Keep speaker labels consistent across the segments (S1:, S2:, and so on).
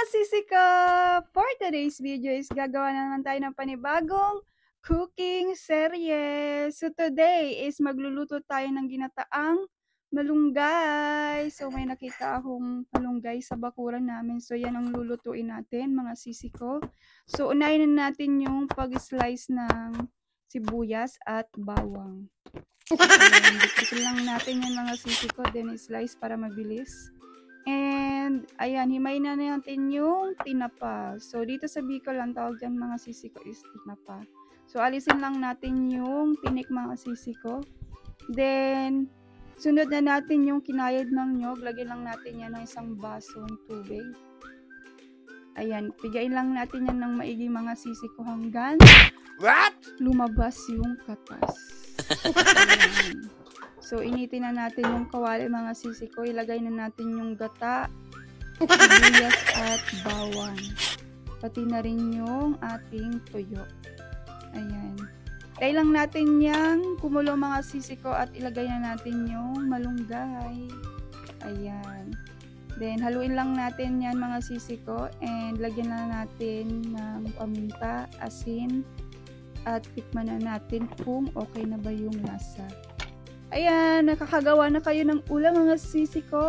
S1: sisi ko! For today's video is gagawa na naman tayo ng panibagong cooking serye. So today is magluluto tayo ng ginataang malunggay. So may nakita akong malunggay sa bakuran namin. So yan ang lulutuin natin mga sisi ko. So unahin na natin yung pag-slice ng sibuyas at bawang. So dikit lang natin yan mga sisi ko. Then slice para mabilis. And, ayan, himay na natin yung tinapa. So, dito sa Bicol, ang tawag dyan mga sisi ko is tinapa. So, alisin lang natin yung tinik mga sisi ko. Then, sunod na natin yung kinayod ng nyog. Lagyan lang natin yan ng isang basong tubig. Ayan, pigain lang natin yan ng maigi mga sisi ko hanggang lumabas yung katas. Ayan. So, initin na natin yung kawali mga sisi ko. Ilagay na natin yung gata, sibuyas at bawang. Pati na rin yung ating tuyo. Ayan. Ilagay lang natin yung kumulo mga sisi ko at ilagay na natin yung malunggay. Ayan. Then, haluin lang natin yan mga sisi ko. And, lagyan na natin ng paminta, asin, at tikman na natin kung okay na ba yung lasa. Ayan, nakakagawa na kayo ng ulam mga sisi ko.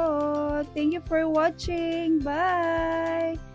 S1: Thank you for watching. Bye!